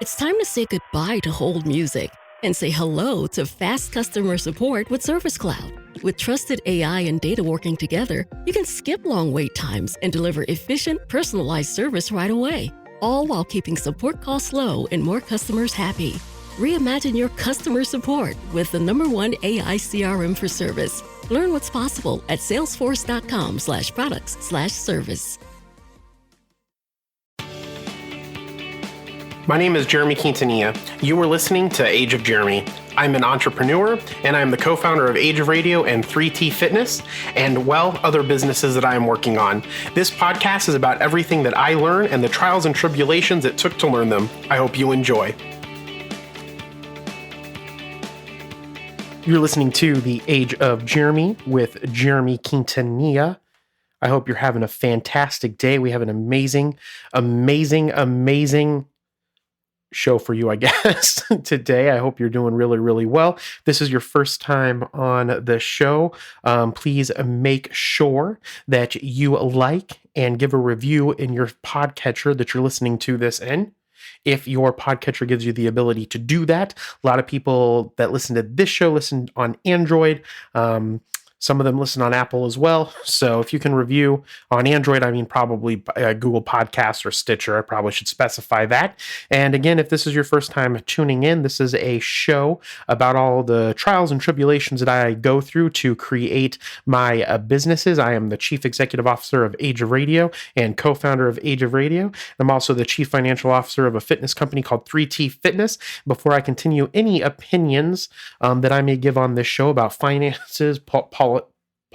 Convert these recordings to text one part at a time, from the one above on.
It's time to say goodbye to hold music and say hello to fast customer support with Service Cloud. With trusted AI and data working together, you can skip long wait times and deliver efficient, personalized service right away, all while keeping support costs low and more customers happy. Reimagine your customer support with the #1 AI CRM for service. Learn what's possible at salesforce.com/products/service. My name is Jeremy Quintanilla. You are listening to Age of Jeremy. I'm an entrepreneur, and I'm the co-founder of Age of Radio and 3T Fitness, and, well, other businesses that I am working on. This podcast is about everything that I learn and the trials and tribulations it took to learn them. I hope you enjoy. You're listening to the Age of Jeremy with Jeremy Quintanilla. I hope you're having a fantastic day. We have an amazing show for you, I guess, today. I hope you're doing really, really well. This is your first time on the show. Please make sure that you like and give a review in your podcatcher that you're listening to this in. If your podcatcher gives you the ability to do that, a lot of people that listen to this show listen on Android. Some of them listen on Apple as well. So if you can review on Android, I mean probably Google Podcasts or Stitcher. I probably should specify that. And again, if this is your first time tuning in, this is a show about all the trials and tribulations that I go through to create my businesses. I am the Chief Executive Officer of Age of Radio and co-founder of Age of Radio. I'm also the Chief Financial Officer of a fitness company called 3T Fitness. Before I continue, any opinions that I may give on this show about finances,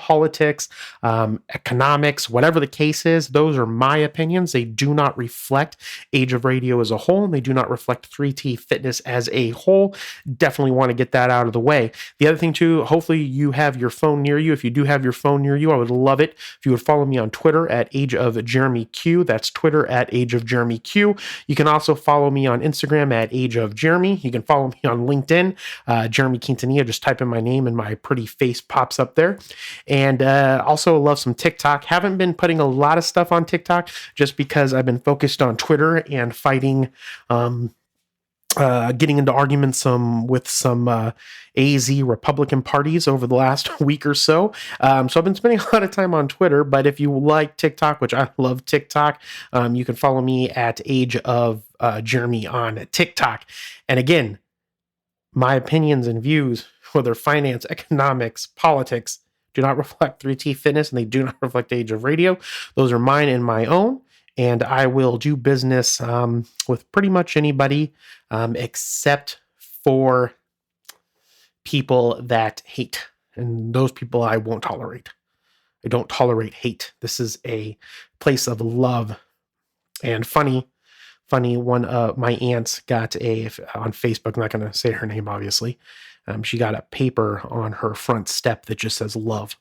politics, economics, whatever the case is, those are my opinions. They do not reflect Age of Radio as a whole, and they do not reflect 3T Fitness as a whole. Definitely want to get that out of the way. The other thing too, hopefully you have your phone near you. If you do have your phone near you, I would love it if you would follow me on Twitter at Age of Jeremy Q. That's Twitter at Age of Jeremy Q. You can also follow me on Instagram at Age of Jeremy. You can follow me on LinkedIn, Jeremy Quintanilla. Just type in my name and my pretty face pops up there. And also love some TikTok. Haven't been putting a lot of stuff on TikTok just because I've been focused on Twitter and fighting, getting into arguments with some AZ Republican parties over the last week or so. So I've been spending a lot of time on Twitter, but if you like TikTok, which I love TikTok, you can follow me at Age of Jeremy on TikTok. And again, my opinions and views, whether finance, economics, politics, do not reflect 3T Fitness, and they do not reflect Age of Radio. Those are mine and my own, and I will do business with pretty much anybody except for people that hate, and those people I won't tolerate. I don't tolerate hate. This is a place of love. And funny, one of my aunts got on Facebook, I'm not going to say her name, obviously. She got a paper on her front step that just says love.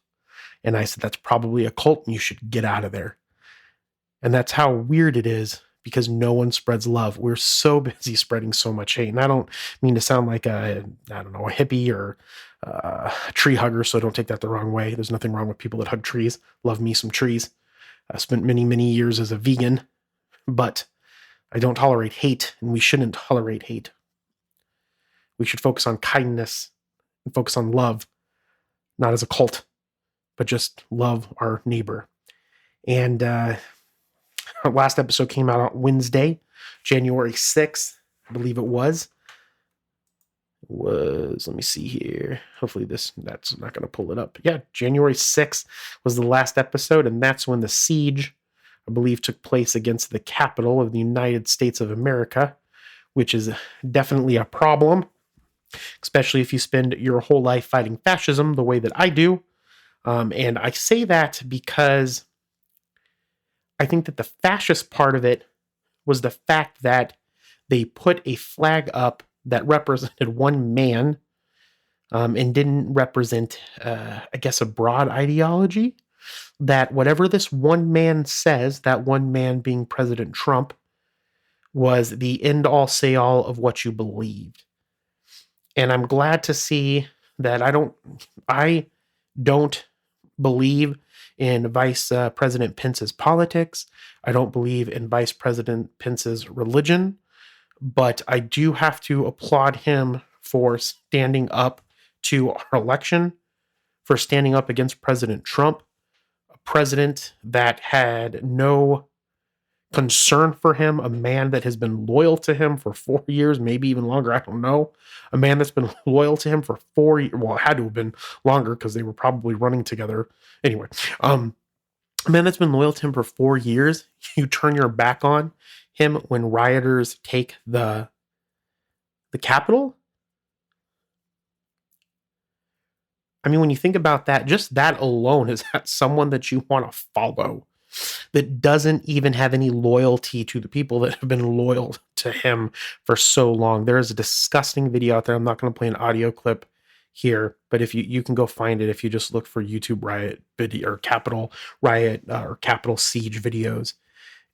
And I said, that's probably a cult and you should get out of there. And that's how weird it is, because no one spreads love. We're so busy spreading so much hate. And I don't mean to sound like a hippie or a tree hugger, so don't take that the wrong way. There's nothing wrong with people that hug trees. Love me some trees. I spent many, many years as a vegan, but I don't tolerate hate, and we shouldn't tolerate hate. We should focus on kindness and focus on love, not as a cult, but just love our neighbor. And our last episode came out on Wednesday, January 6th, I believe it was. Let me see here. Hopefully that's not going to pull it up. Yeah, January 6th was the last episode, and that's when the siege, I believe, took place against the Capitol of the United States of America, which is definitely a problem, especially if you spend your whole life fighting fascism the way that I do. And I say that because I think that the fascist part of it was the fact that they put a flag up that represented one man and didn't represent, I guess, a broad ideology. That whatever this one man says, that one man being President Trump, was the end-all, say-all of what you believed. And I'm glad to see that I don't believe in Vice President Pence's politics. I don't believe in Vice President Pence's religion. but I do have to applaud him for standing up to our election, for standing up against President Trump, a president that had no concern for him, a man that has been loyal to him for 4 years, maybe even longer. I don't know. A man that's been loyal to him for 4 years. Well, it had to have been longer because they were probably running together. Anyway, a man that's been loyal to him for 4 years, you turn your back on him when rioters take the Capitol. I mean, when you think about that, just that alone is that someone that you want to follow, that doesn't even have any loyalty to the people that have been loyal to him for so long. There is a disgusting video out there. I'm not going to play an audio clip here, but if you can go find it if you just look for YouTube riot video or Capitol riot or Capitol siege videos.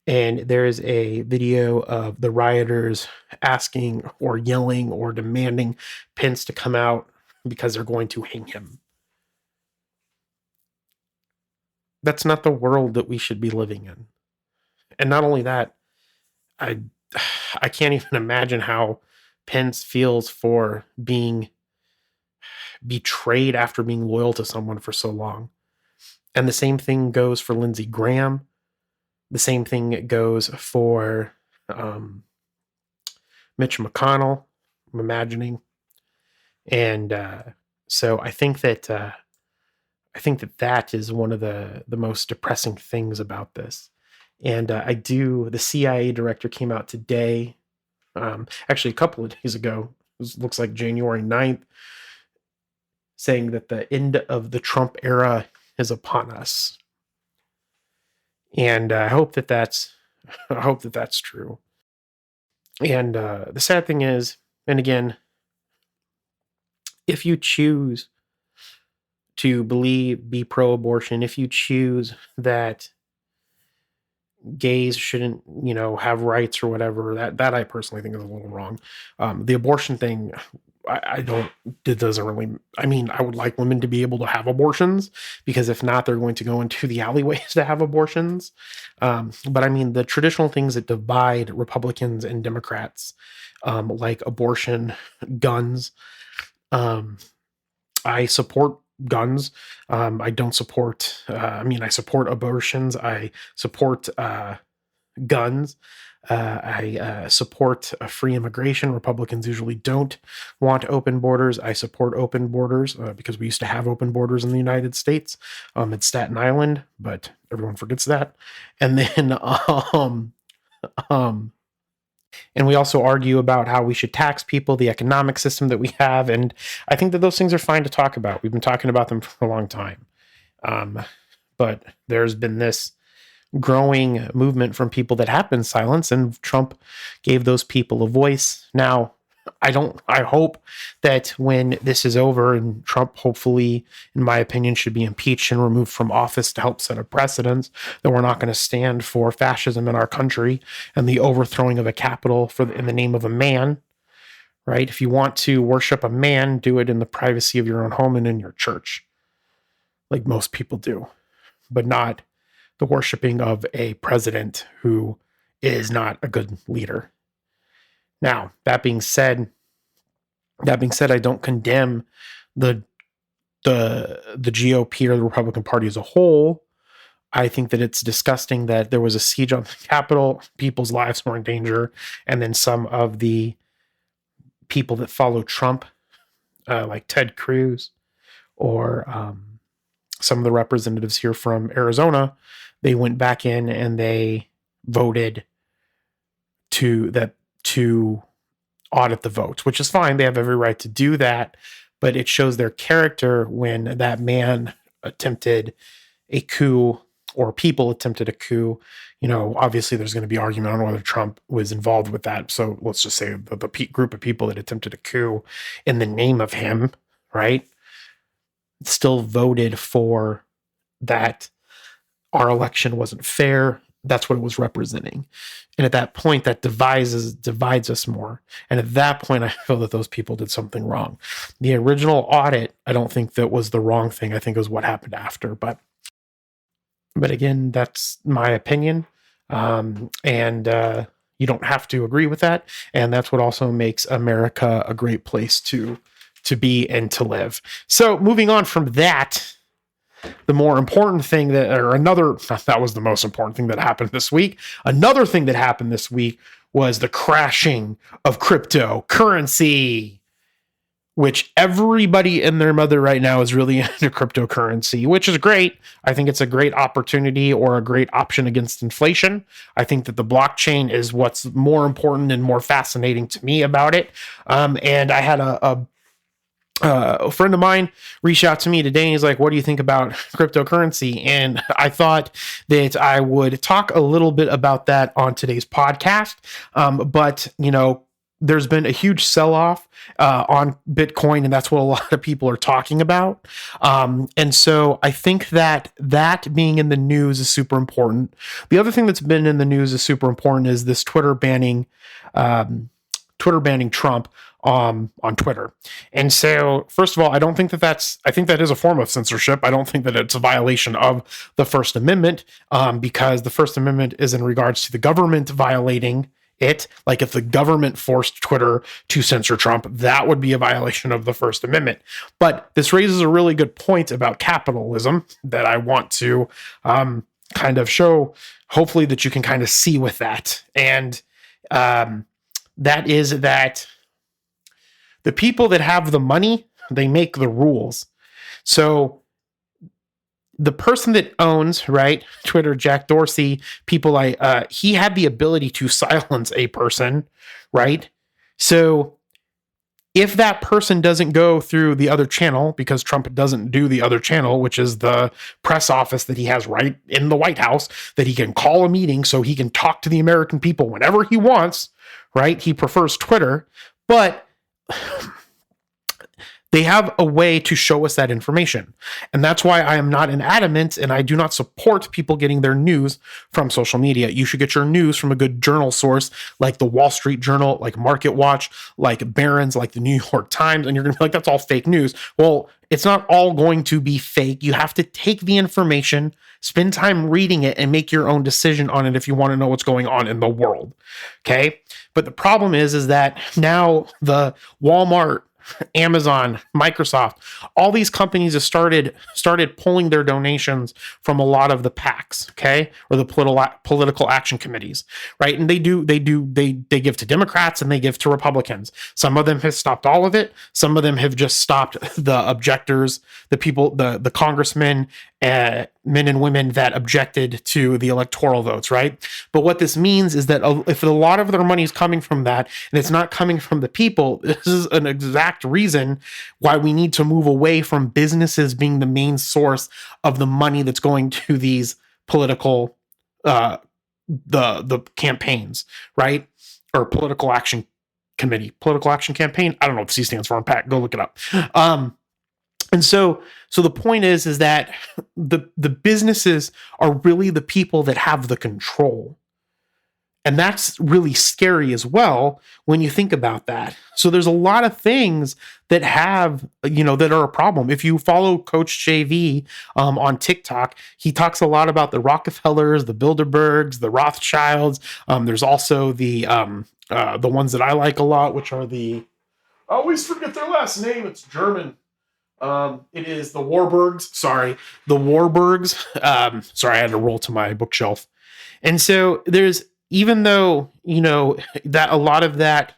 And there is a video of the rioters asking or yelling or demanding Pence to come out because they're going to hang him. That's not the world that we should be living in. And not only that, I can't even imagine how Pence feels for being betrayed after being loyal to someone for so long. And the same thing goes for Lindsey Graham. The same thing goes for Mitch McConnell, I'm imagining. And so I think that that is one of the most depressing things about this. And the CIA director came out today, actually a couple of days ago, it looks like January 9th, saying that the end of the Trump era is upon us. And I hope that that's true. And the sad thing is, and again, if you choose to be pro-abortion, if you choose that gays shouldn't, have rights or whatever, that I personally think is a little wrong. The abortion thing, it doesn't really, I mean, I would like women to be able to have abortions, because if not, they're going to go into the alleyways to have abortions. But I mean, the traditional things that divide Republicans and Democrats, like abortion, guns, I support guns. I don't support, I support abortions. I support guns. I support free immigration. Republicans usually don't want open borders. I support open borders because we used to have open borders in the United States. It's Staten Island, but everyone forgets that. And then, and we also argue about how we should tax people, the economic system that we have. And I think that those things are fine to talk about. We've been talking about them for a long time. But there's been this growing movement from people that have been silenced, and Trump gave those people a voice. Now, I hope that when this is over, and Trump hopefully, in my opinion, should be impeached and removed from office to help set a precedent, that we're not going to stand for fascism in our country and the overthrowing of a capital in the name of a man, right? If you want to worship a man, do it in the privacy of your own home and in your church, like most people do, but not the worshiping of a president who is not a good leader. Now, that being said, I don't condemn the GOP or the Republican Party as a whole. I think that it's disgusting that there was a siege on the Capitol, people's lives were in danger, and then some of the people that follow Trump, like Ted Cruz, or some of the representatives here from Arizona, they went back in and they voted to audit the votes, which is fine. They have every right to do that, but it shows their character when that man attempted a coup, or people attempted a coup. Obviously there's going to be argument on whether Trump was involved with that. So let's just say the group of people that attempted a coup in the name of him, right, still voted for that our election wasn't fair. That's what it was representing. And at that point, that divides us more. And at that point, I feel that those people did something wrong. The original audit, I don't think that was the wrong thing. I think it was what happened after. But again, that's my opinion. And You don't have to agree with that. And that's what also makes America a great place to be and to live. So moving on from that, the more important thing that was the most important thing that happened this week. Another thing that happened this week was the crashing of cryptocurrency, which everybody and their mother right now is really into cryptocurrency, which is great. I think it's a great opportunity or a great option against inflation. I think that the blockchain is what's more important and more fascinating to me about it. And I had a friend of mine reached out to me today and he's like, what do you think about cryptocurrency? And I thought that I would talk a little bit about that on today's podcast. But there's been a huge sell-off on Bitcoin, and that's what a lot of people are talking about. And so I think that being in the news is super important. The other thing that's been in the news is super important is this Twitter banning Trump on Twitter. And so, first of all, I think that is a form of censorship. I don't think that it's a violation of the First Amendment, because the First Amendment is in regards to the government violating it. Like if the government forced Twitter to censor Trump, that would be a violation of the First Amendment. But this raises a really good point about capitalism that I want to kind of show, hopefully, that you can kind of see with that. And that is that the people that have the money, they make the rules. So the person that owns, right, Twitter, Jack Dorsey, he had the ability to silence a person, right? So if that person doesn't go through the other channel, because Trump doesn't do the other channel, which is the press office that he has right in the White House, that he can call a meeting so he can talk to the American people whenever he wants, right? He prefers Twitter, but they have a way to show us that information. And that's why I am not an adamant and I do not support people getting their news from social media. You should get your news from a good journal source like the Wall Street Journal, like Market Watch, like Barron's, like the New York Times. And you're going to be like, that's all fake news. Well, it's not all going to be fake. You have to take the information, spend time reading it, and make your own decision on it if you want to know what's going on in the world. Okay? But the problem is that now the Walmart, Amazon, Microsoft, all these companies have started pulling their donations from a lot of the PACs, okay, or the political action committees, right? And they give to Democrats and they give to Republicans. Some of them have stopped all of it. Some of them have just stopped the objectors, the people, the congressmen, men and women that objected to the electoral votes, right? But what this means is that if a lot of their money is coming from that and it's not coming from the people, this is an exact reason why we need to move away from businesses being the main source of the money that's going to these political the campaigns, right? Or political action campaign. I don't know what C stands for. Unpack. Go look it up. And so the point is that the businesses are really the people that have the control. And that's really scary as well when you think about that. So there's a lot of things that that are a problem. If you follow Coach JV on TikTok, he talks a lot about the Rockefellers, the Bilderbergs, the Rothschilds. There's also the ones that I like a lot, which are I always forget their last name. It's German. It is the Warburgs. Sorry, the Warburgs. Sorry, I had to roll to my bookshelf. And so even though, that a lot of that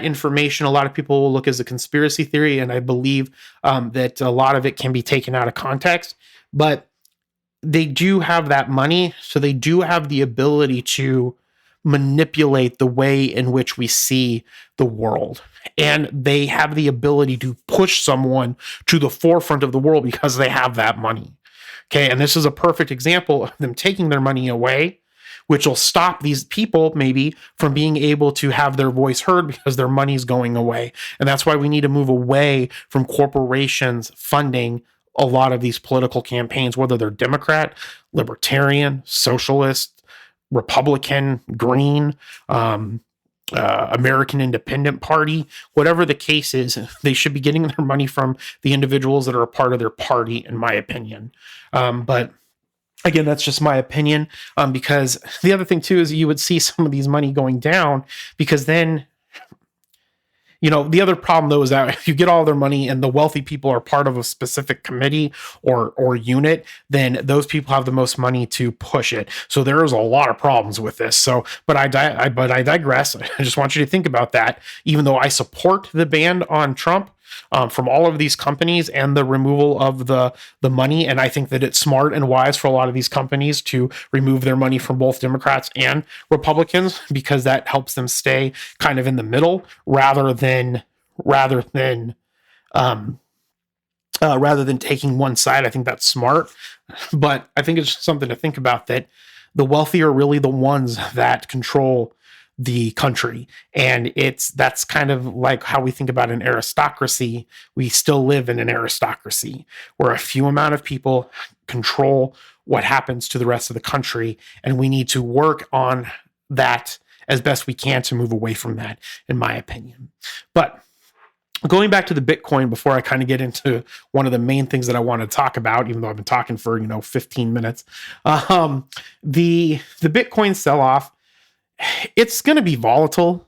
information, a lot of people will look as a conspiracy theory, and I believe that a lot of it can be taken out of context, but they do have that money, so they do have the ability to manipulate the way in which we see the world. And they have the ability to push someone to the forefront of the world because they have that money. Okay, and this is a perfect example of them taking their money away, which will stop these people maybe from being able to have their voice heard because their money's going away. And that's why we need to move away from corporations funding a lot of these political campaigns, whether they're Democrat, Libertarian, Socialist, Republican, Green, American Independent Party, whatever the case is. They should be getting their money from the individuals that are a part of their party, in my opinion. But Again, that's just my opinion, because the other thing too is you would see some of these money going down, because then, the other problem though is that if you get all their money and the wealthy people are part of a specific committee or unit, then those people have the most money to push it. So there's a lot of problems with this. So, but I digress. I just want you to think about that. Even though I support the ban on Trump, from all of these companies and the removal of the money. And I think that it's smart and wise for a lot of these companies to remove their money from both Democrats and Republicans, because that helps them stay kind of in the middle rather than taking one side. I think that's smart, but I think it's something to think about, that the wealthy are really the ones that control the country. And that's kind of like how we think about an aristocracy. We still live in an aristocracy where a few amount of people control what happens to the rest of the country. And we need to work on that as best we can to move away from that, in my opinion. But going back to the Bitcoin, before I kind of get into one of the main things that I want to talk about, even though I've been talking for, 15 minutes, the Bitcoin sell-off, it's going to be volatile.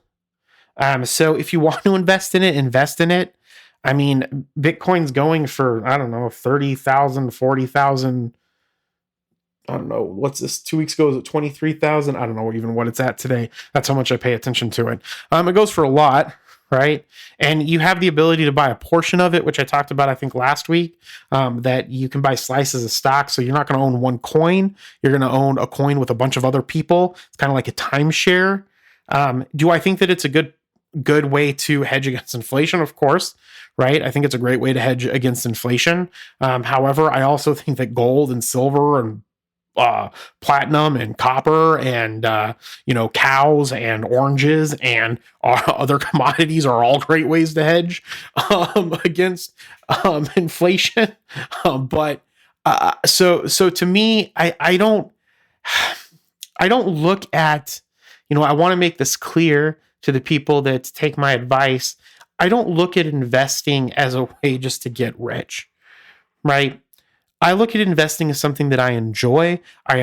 So if you want to invest in it. I mean, Bitcoin's going for, I don't know, 30,000, 40,000. I don't know. What's this? 2 weeks ago, was it 23,000? I don't know even what it's at today. That's how much I pay attention to it. It goes for a lot, right? And you have the ability to buy a portion of it, which I talked about, I think, last week, that you can buy slices of stock. So you're not going to own one coin. You're going to own a coin with a bunch of other people. It's kind of like a timeshare. Do I think that it's a good way to hedge against inflation? Of course, right? I think it's a great way to hedge against inflation. However, I also think that gold and silver and platinum and copper and cows and oranges and other commodities are all great ways to hedge against inflation. So to me, I don't look at, I want to make this clear to the people that take my advice. I don't look at investing as a way just to get rich, right? I look at investing as something that I enjoy. I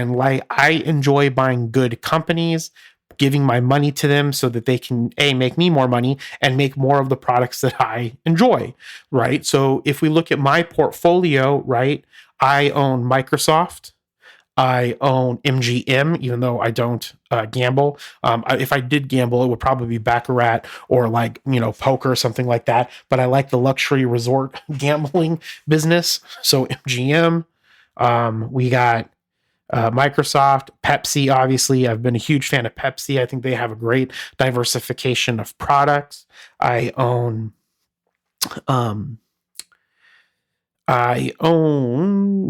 enjoy buying good companies, giving my money to them so that they can make me more money and make more of the products that I enjoy, right? So if we look at my portfolio, right, I own Microsoft, I own MGM, even though I don't gamble. If I did gamble, it would probably be Baccarat or poker or something like that. But I like the luxury resort gambling business. So MGM, we got Microsoft, Pepsi. Obviously, I've been a huge fan of Pepsi. I think they have a great diversification of products. I own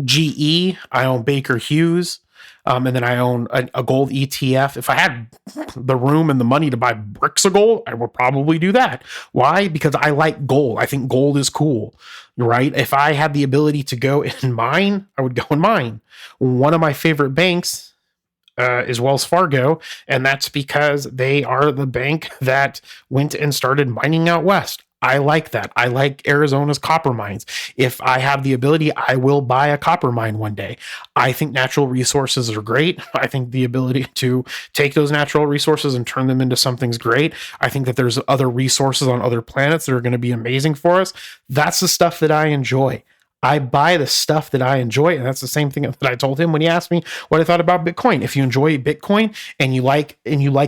GE, I own Baker Hughes, and then I own a gold ETF. If I had the room and the money to buy bricks of gold, I would probably do that. Why? Because I like gold. I think gold is cool, right? If I had the ability to go and mine, I would go and mine. One of my favorite banks is Wells Fargo, and that's because they are the bank that went and started mining out west. I like that. I like Arizona's copper mines. If I have the ability, I will buy a copper mine one day. I think natural resources are great. I think the ability to take those natural resources and turn them into something's great. I think that there's other resources on other planets that are going to be amazing for us. That's the stuff that I enjoy. I buy the stuff that I enjoy. And that's the same thing that I told him when he asked me what I thought about Bitcoin. If you enjoy Bitcoin and you like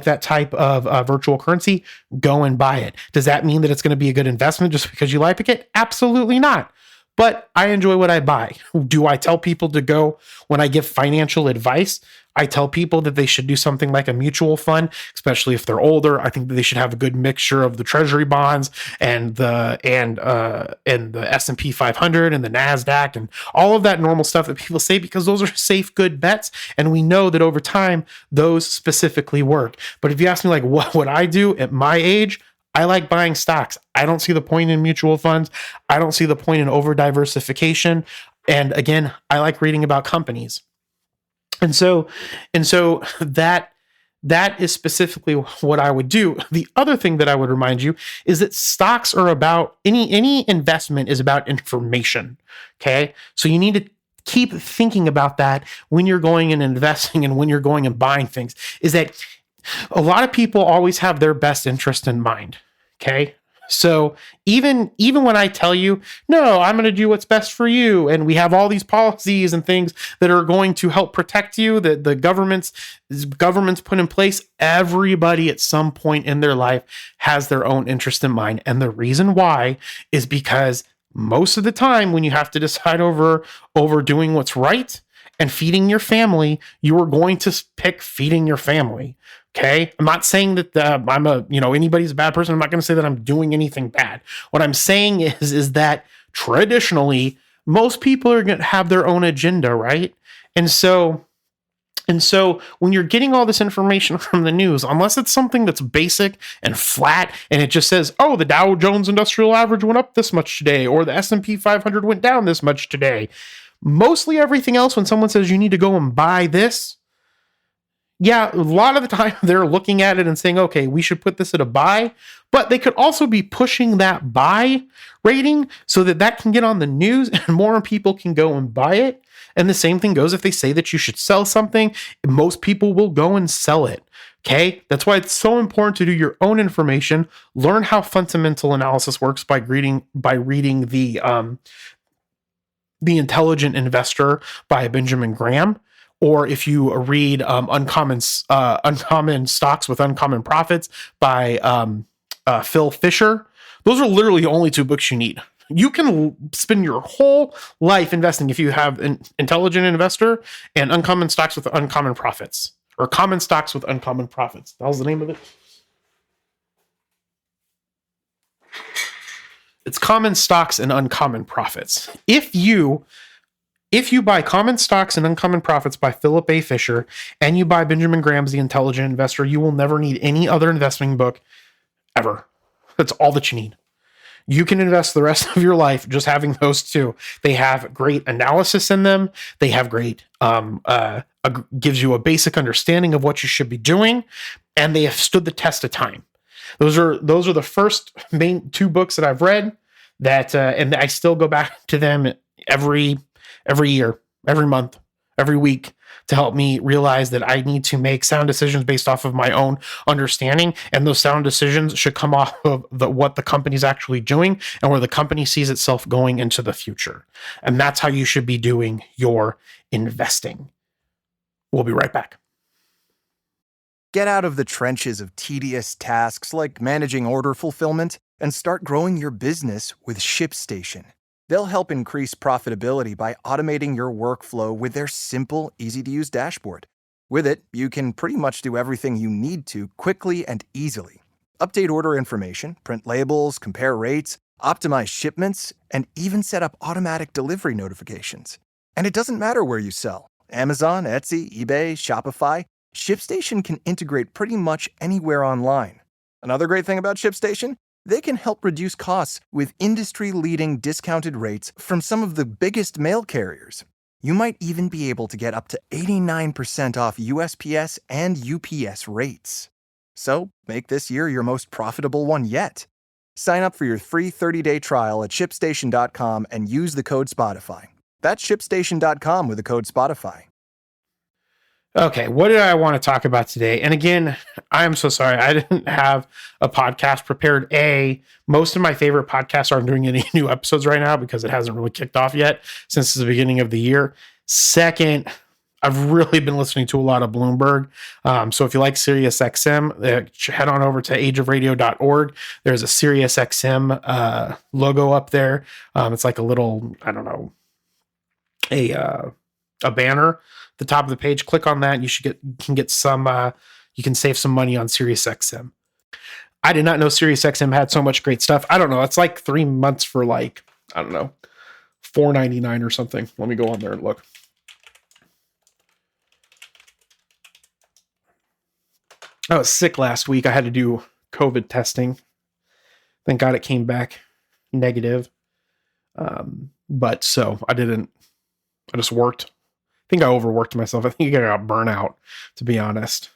that type of virtual currency, go and buy it. Does that mean that it's going to be a good investment just because you like it? Absolutely not. But I enjoy what I buy. Do I tell people to go when I give financial advice? I tell people that they should do something like a mutual fund, especially if they're older. I think that they should have a good mixture of the treasury bonds and the S&P 500 and the NASDAQ and all of that normal stuff that people say, because those are safe, good bets. And we know that over time, those specifically work. But if you ask me, like, what would I do at my age? I like buying stocks. I don't see the point in mutual funds. I don't see the point in over diversification. And again, I like reading about companies. And so that is specifically what I would do. The other thing that I would remind you is that stocks are about any investment is about information. Okay. So you need to keep thinking about that when you're going and investing and when you're going and buying things, is that a lot of people always have their best interest in mind. Okay. So even when I tell you, no, I'm going to do what's best for you, and we have all these policies and things that are going to help protect you, that the government's put in place, everybody at some point in their life has their own interest in mind. And the reason why is because most of the time when you have to decide over doing what's right and feeding your family, you are going to pick feeding your family. Okay. I'm not saying that anybody's a bad person. I'm not going to say that I'm doing anything bad. What I'm saying is that traditionally most people are going to have their own agenda. Right. And so when you're getting all this information from the news, unless it's something that's basic and flat and it just says, oh, the Dow Jones Industrial Average went up this much today, or the S&P 500 went down this much today. Mostly everything else, when someone says you need to go and buy this, yeah, a lot of the time they're looking at it and saying, okay, we should put this at a buy, but they could also be pushing that buy rating so that can get on the news and more people can go and buy it. And the same thing goes if they say that you should sell something, most people will go and sell it. Okay. That's why it's so important to do your own information, learn how fundamental analysis works by reading the Intelligent Investor by Benjamin Graham. Or if you read Uncommon Stocks with Uncommon Profits by Phil Fisher, those are literally the only two books you need. You can spend your whole life investing if you have an Intelligent Investor and Uncommon Stocks with Uncommon Profits, or Common Stocks with Uncommon Profits. That was the name of it. It's Common Stocks and Uncommon Profits. If you buy Common Stocks and Uncommon Profits by Philip A. Fisher, and you buy Benjamin Graham's The Intelligent Investor, you will never need any other investing book ever. That's all that you need. You can invest the rest of your life just having those two. They have great analysis in them. They have great, gives you a basic understanding of what you should be doing, and they have stood the test of time. Those are the first main two books that I've read that, and I still go back to them every year, every month, every week, to help me realize that I need to make sound decisions based off of my own understanding. And those sound decisions should come off of what the company's actually doing and where the company sees itself going into the future. And that's how you should be doing your investing. We'll be right back. Get out of the trenches of tedious tasks like managing order fulfillment and start growing your business with ShipStation. They'll help increase profitability by automating your workflow with their simple, easy-to-use dashboard. With it, you can pretty much do everything you need to quickly and easily. Update order information, print labels, compare rates, optimize shipments, and even set up automatic delivery notifications. And it doesn't matter where you sell. Amazon, Etsy, eBay, Shopify, ShipStation can integrate pretty much anywhere online. Another great thing about ShipStation? They can help reduce costs with industry-leading discounted rates from some of the biggest mail carriers. You might even be able to get up to 89% off USPS and UPS rates. So, make this year your most profitable one yet. Sign up for your free 30-day trial at ShipStation.com and use the code Spotify. That's ShipStation.com with the code Spotify. Okay, what did I want to talk about today? And again, I'm so sorry. I didn't have a podcast prepared. Most of my favorite podcasts aren't doing any new episodes right now because it hasn't really kicked off yet since the beginning of the year. Second, I've really been listening to a lot of Bloomberg. So if you like SiriusXM, head on over to ageofradio.org. There's a SiriusXM logo up there. It's like a little, I don't know, a banner. The top of the page, click on that. You can save some money on SiriusXM. I did not know SiriusXM had so much great stuff. I don't know. It's like 3 months for like, I don't know, $4.99 or something. Let me go on there and look. I was sick last week. I had to do COVID testing. Thank God it came back negative. But so I just worked. I think I overworked myself. I think I got burnout, to be honest.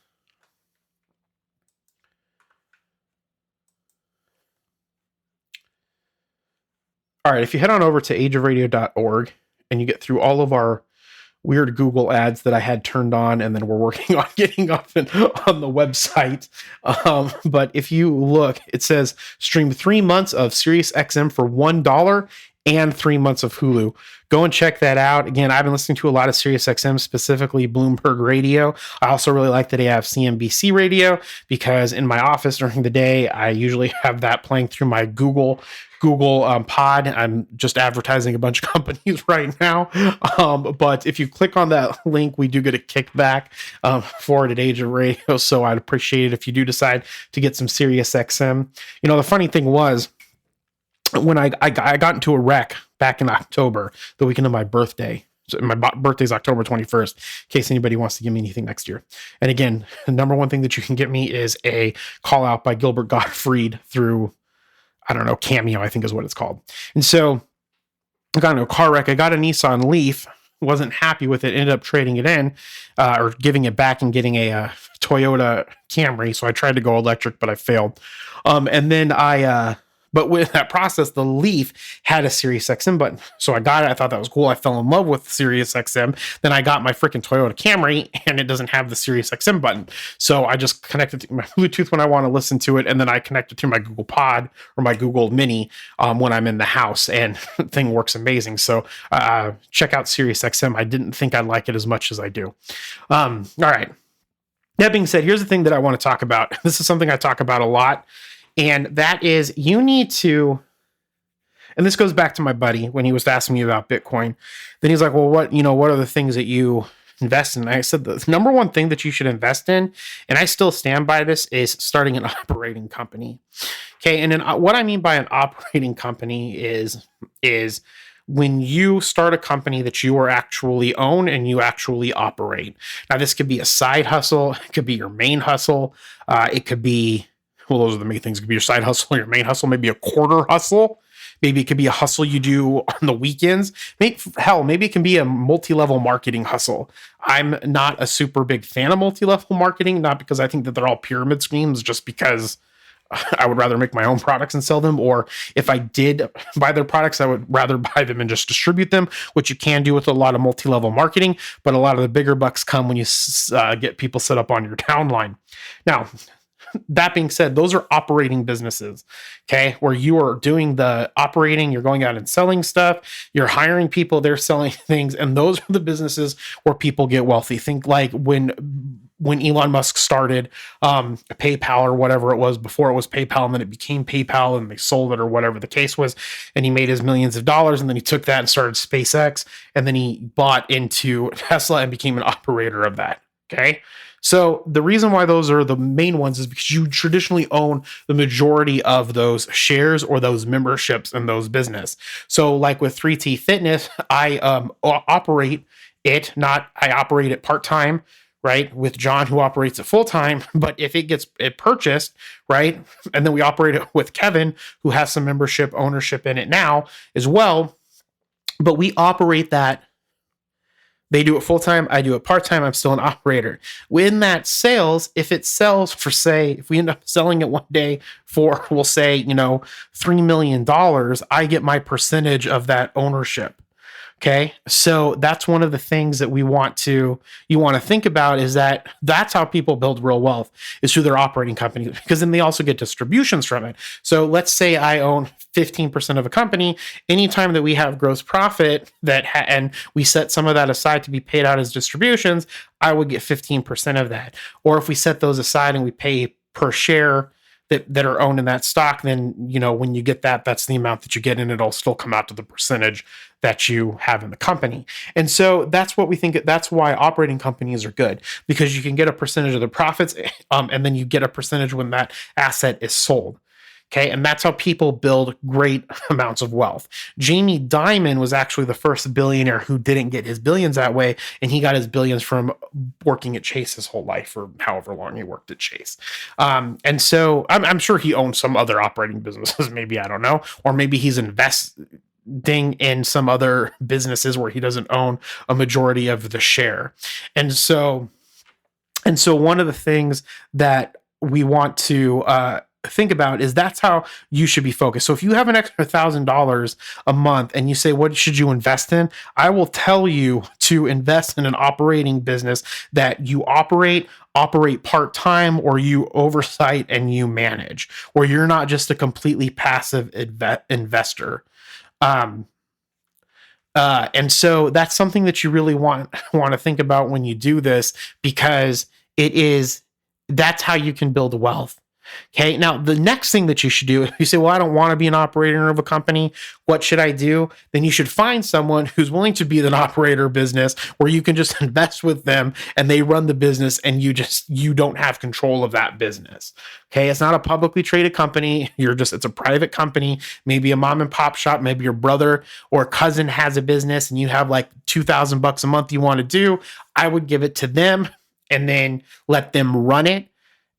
All right, if you head on over to ageofradio.org and you get through all of our weird Google ads that I had turned on, and then we're working on getting up on the website. But if you look, it says stream 3 months of SiriusXM for $1 and 3 months of Hulu. Go and check that out. Again, I've been listening to a lot of SiriusXM, specifically Bloomberg Radio. I also really like that they have CNBC Radio, because in my office during the day, I usually have that playing through my Google pod. I'm just advertising a bunch of companies right now. But if you click on that link, we do get a kickback for it at Age of Radio. So I'd appreciate it if you do decide to get some SiriusXM. You know, the funny thing was, when I got into a wreck back in October, the weekend of my birthday. So my birthday's October 21st, in case anybody wants to give me anything next year. And again, the number one thing that you can get me is a call out by Gilbert Gottfried through, I don't know, Cameo, I think is what it's called. And so I got into a car wreck. I got a Nissan Leaf, wasn't happy with it, ended up trading it in or giving it back and getting a Toyota Camry. So I tried to go electric, but I failed. And then but with that process, the Leaf had a SiriusXM button. So I got it. I thought that was cool. I fell in love with SiriusXM. Then I got my freaking Toyota Camry, and it doesn't have the SiriusXM button. So I just connected to my Bluetooth when I want to listen to it, and then I connected to my Google Pod or my Google Mini when I'm in the house, and the thing works amazing. So check out SiriusXM. I didn't think I'd like it as much as I do. All right. That being said, here's the thing that I want to talk about. This is something I talk about a lot. And that is, you need to, and this goes back to my buddy when he was asking me about Bitcoin. Then he's like, well, what are the things that you invest in? And I said, the number one thing that you should invest in, and I still stand by this, is starting an operating company. Okay. And then what I mean by an operating company is when you start a company that you are actually own and you actually operate. Now, this could be a side hustle. It could be your main hustle. It could be, well, those are the main things. It could be your side hustle, your main hustle, maybe a quarter hustle. Maybe it could be a hustle you do on the weekends. Maybe it can be a multi-level marketing hustle. I'm not a super big fan of multi-level marketing, not because I think that they're all pyramid schemes, just because I would rather make my own products and sell them. Or if I did buy their products, I would rather buy them and just distribute them, which you can do with a lot of multi-level marketing. But a lot of the bigger bucks come when you get people set up on your downline. Now, that being said, those are operating businesses, okay, where you are doing the operating, you're going out and selling stuff, you're hiring people, they're selling things, and those are the businesses where people get wealthy. Think like when Elon Musk started PayPal or whatever it was before it was PayPal, and then it became PayPal and they sold it or whatever the case was, and he made his millions of dollars, and then he took that and started SpaceX, and then he bought into Tesla and became an operator of that, okay? So the reason why those are the main ones is because you traditionally own the majority of those shares or those memberships in those business. So like with 3T Fitness, I operate it, I operate it part-time, right? With John, who operates it full-time. But if it gets purchased, right? And then we operate it with Kevin, who has some membership ownership in it now as well. But we operate that. They do it full-time, I do it part-time, I'm still an operator. When that sells, if it sells for, say, if we end up selling it one day for, we'll say, $3 million, I get my percentage of that ownership. Okay. So that's one of the things that you want to think about, is that that's how people build real wealth, is through their operating company, because then they also get distributions from it. So let's say I own 15% of a company. Anytime that we have gross profit and we set some of that aside to be paid out as distributions, I would get 15% of that. Or if we set those aside and we pay per share that are owned in that stock, then, when you get that, that's the amount that you get, and it'll still come out to the percentage that you have in the company. And so that's what we think. That's why operating companies are good, because you can get a percentage of the profits, and then you get a percentage when that asset is sold. Okay. And that's how people build great amounts of wealth. Jamie Dimon was actually the first billionaire who didn't get his billions that way. And he got his billions from working at Chase his whole life, or however long he worked at Chase. And so I'm sure he owns some other operating businesses. Maybe, I don't know. Or maybe he's investing in some other businesses where he doesn't own a majority of the share. And so one of the things that we want to think about is that's how you should be focused. So if you have an extra $1,000 a month and you say, what should you invest in? I will tell you to invest in an operating business that you operate part-time, or you oversight and you manage, where you're not just a completely passive investor. And so that's something that you really want to think about when you do this, because that's how you can build wealth. Okay. Now, the next thing that you should do, if you say, well, I don't want to be an operator of a company, what should I do? Then you should find someone who's willing to be an operator business where you can just invest with them and they run the business and you don't have control of that business. Okay. It's not a publicly traded company. It's a private company, maybe a mom and pop shop, maybe your brother or cousin has a business and you have like $2,000 a month you want to do. I would give it to them and then let them run it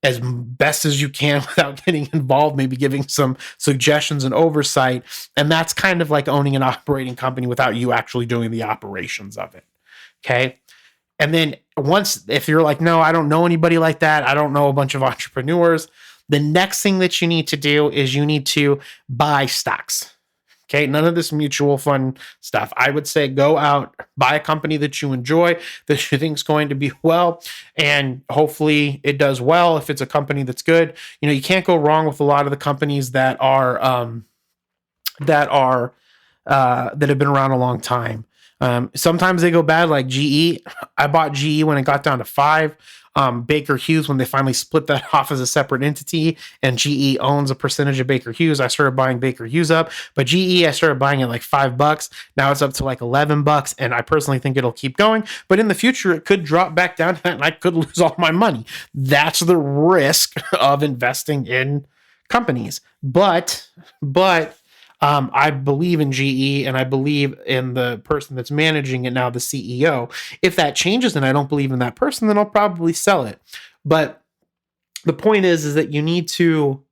as best as you can without getting involved, maybe giving some suggestions and oversight. And that's kind of like owning an operating company without you actually doing the operations of it. Okay. And then if you're like, no, I don't know anybody like that, I don't know a bunch of entrepreneurs, the next thing that you need to do is you need to buy stocks. Okay, none of this mutual fund stuff. I would say go out, buy a company that you enjoy, that you think is going to be well, and hopefully it does well. If it's a company that's good, you can't go wrong with a lot of the companies that have been around a long time. Sometimes they go bad, like GE. I bought GE when it got down to 5. Baker Hughes, when they finally split that off as a separate entity, and GE owns a percentage of Baker Hughes, I started buying Baker Hughes up. But GE, I started buying at like $5. Now it's up to like $11, and I personally think it'll keep going. But in the future, it could drop back down to that, and I could lose all my money. That's the risk of investing in companies. But I believe in GE, and I believe in the person that's managing it now, the CEO. If that changes and I don't believe in that person, then I'll probably sell it. But the point is that you need to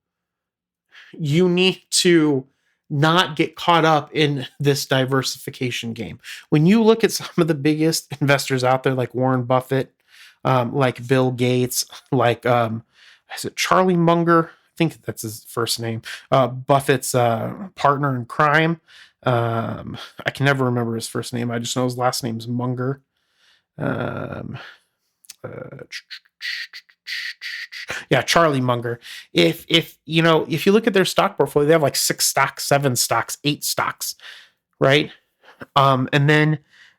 not get caught up in this diversification game. When you look at some of the biggest investors out there, like Warren Buffett, like Bill Gates, like is it Charlie Munger? I think that's his first name. Buffett's partner in crime. I can never remember his first name. I just know his last name's Munger. Charlie Munger. If you look at their stock portfolio, they have like 6 stocks, 7 stocks, 8 stocks, right?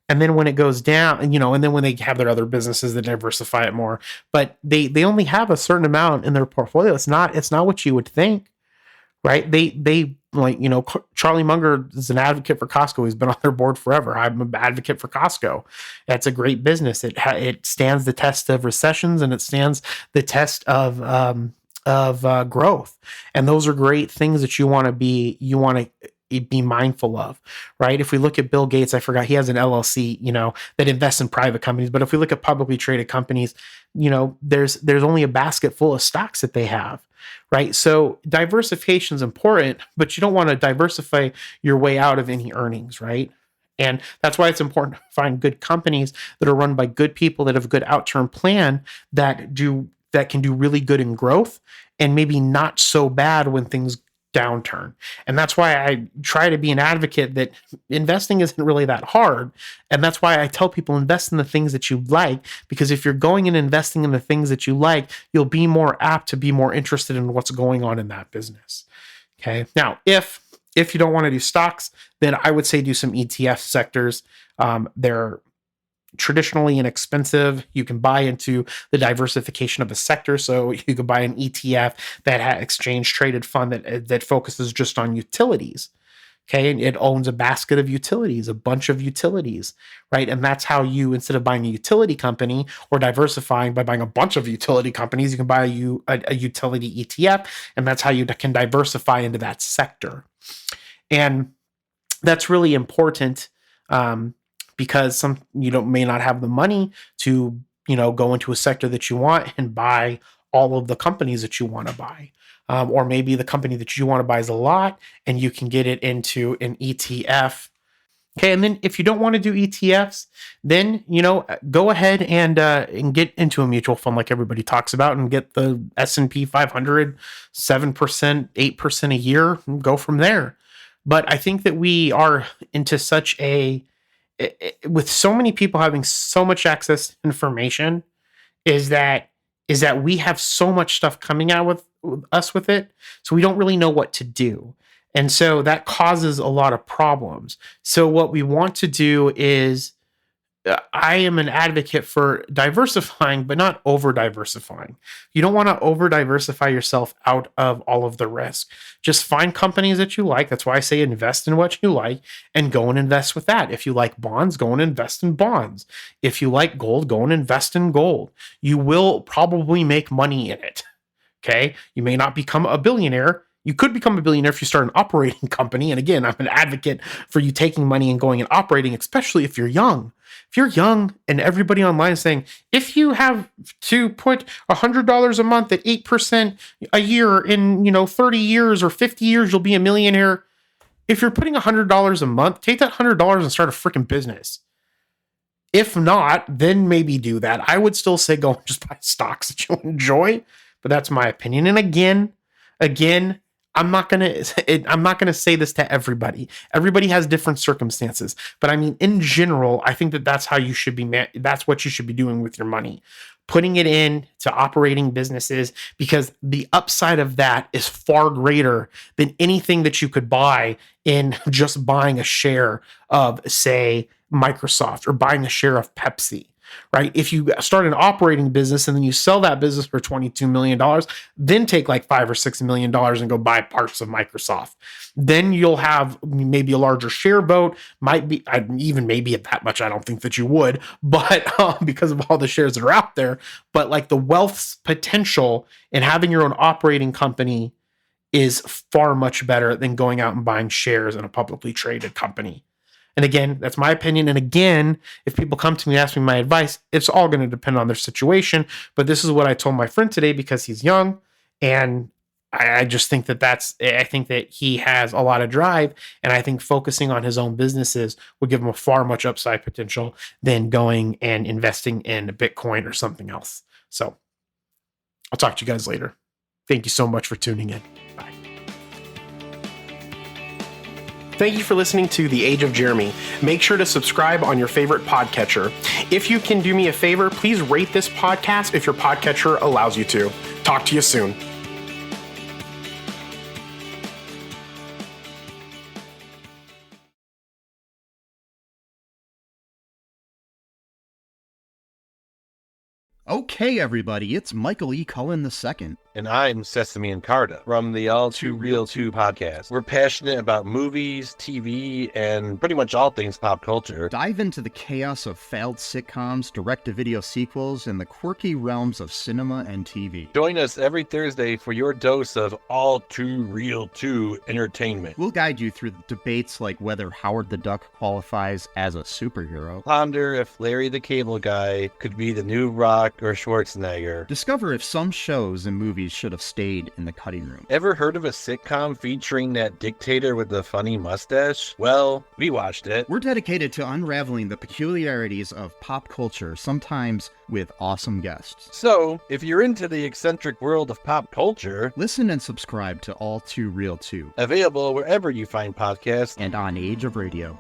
And then when it goes down, and then when they have their other businesses, they diversify it more. But they only have a certain amount in their portfolio. It's not what you would think, right? They Charlie Munger is an advocate for Costco. He's been on their board forever. I'm an advocate for Costco. It's a great business. It stands the test of recessions, and it stands the test of growth. And those are great things that you want to be mindful of, right? If we look at Bill Gates, I forgot he has an LLC, that invests in private companies. But if we look at publicly traded companies, there's only a basket full of stocks that they have, right? So diversification is important, but you don't want to diversify your way out of any earnings, right? And that's why it's important to find good companies that are run by good people that have a good out-term plan that can do really good in growth and maybe not so bad when things downturn. And that's why I try to be an advocate that investing isn't really that hard. And that's why I tell people invest in the things that you like, because if you're going and investing in the things that you like, you'll be more apt to be more interested in what's going on in that business. Okay. Now, if you don't want to do stocks, then I would say do some ETF sectors. They're traditionally inexpensive. You can buy into the diversification of a sector. So you could buy an ETF that has exchange traded fund that focuses just on utilities. Okay. And it owns a basket of utilities, a bunch of utilities, right? And that's how you, instead of buying a utility company or diversifying by buying a bunch of utility companies, you can buy a utility ETF. And that's how you can diversify into that sector. And that's really important, because you may not have the money to go into a sector that you want and buy all of the companies that you want to buy, or maybe the company that you want to buy is a lot and you can get it into an ETF Okay, and then if you don't want to do ETFs, then go ahead and get into a mutual fund like everybody talks about, and get the S&P 500, 7%, 8% a year, and go from there. But I think that we are into such with so many people having so much access to information, is that we have so much stuff coming out with us with it, so we don't really know what to do. And so that causes a lot of problems. So what we want to do is, I am an advocate for diversifying, but not over diversifying. You don't want to over diversify yourself out of all of the risk. Just find companies that you like. That's why I say invest in what you like and go and invest with that. If you like bonds, go and invest in bonds. If you like gold, go and invest in gold. You will probably make money in it. Okay. You may not become a billionaire. You could become a billionaire if you start an operating company. And again, I'm an advocate for you taking money and going and operating, especially if you're young. If you're young, and everybody online is saying, if you have to put $100 a month at 8% a year in 30 years or 50 years, you'll be a millionaire. If you're putting $100 a month, take that $100 and start a freaking business. If not, then maybe do that. I would still say go and just buy stocks that you enjoy, but that's my opinion. And again, I'm not gonna say this to everybody. Everybody has different circumstances, but I mean, in general, I think that that's how you should be. That's what you should be doing with your money, putting it in to operating businesses, because the upside of that is far greater than anything that you could buy in just buying a share of, say, Microsoft or buying a share of Pepsi. Right? If you start an operating business and then you sell that business for $22 million, then take like $5 or $6 million and go buy parts of Microsoft. Then you'll have maybe a larger share vote, might be even maybe at that much. I don't think that you would, but because of all the shares that are out there, but like the wealth potential in having your own operating company is far much better than going out and buying shares in a publicly traded company. And again, that's my opinion. And again, if people come to me and ask me my advice, it's all going to depend on their situation. But this is what I told my friend today because he's young. And I just think I think that he has a lot of drive. And I think focusing on his own businesses would give him a far much upside potential than going and investing in Bitcoin or something else. So I'll talk to you guys later. Thank you so much for tuning in. Bye. Thank you for listening to The Age of Jeremy. Make sure to subscribe on your favorite podcatcher. If you can do me a favor, please rate this podcast if your podcatcher allows you to. Talk to you soon. Okay, everybody, it's Michael E. Cullen II. And I'm Sesame and Carta from the All Too Real 2 podcast. We're passionate about movies, TV, and pretty much all things pop culture. Dive into the chaos of failed sitcoms, direct-to-video sequels, and the quirky realms of cinema and TV. Join us every Thursday for your dose of All Too Real 2 entertainment. We'll guide you through debates like whether Howard the Duck qualifies as a superhero. Ponder if Larry the Cable Guy could be the new Rock or Schwarzenegger. Discover if some shows and movies should have stayed in the cutting room. Ever heard of a sitcom featuring that dictator with the funny mustache? Well, we watched it. We're dedicated to unraveling the peculiarities of pop culture, sometimes with awesome guests. So, if you're into the eccentric world of pop culture, listen and subscribe to All Too Real 2. Available wherever you find podcasts and on Age of Radio.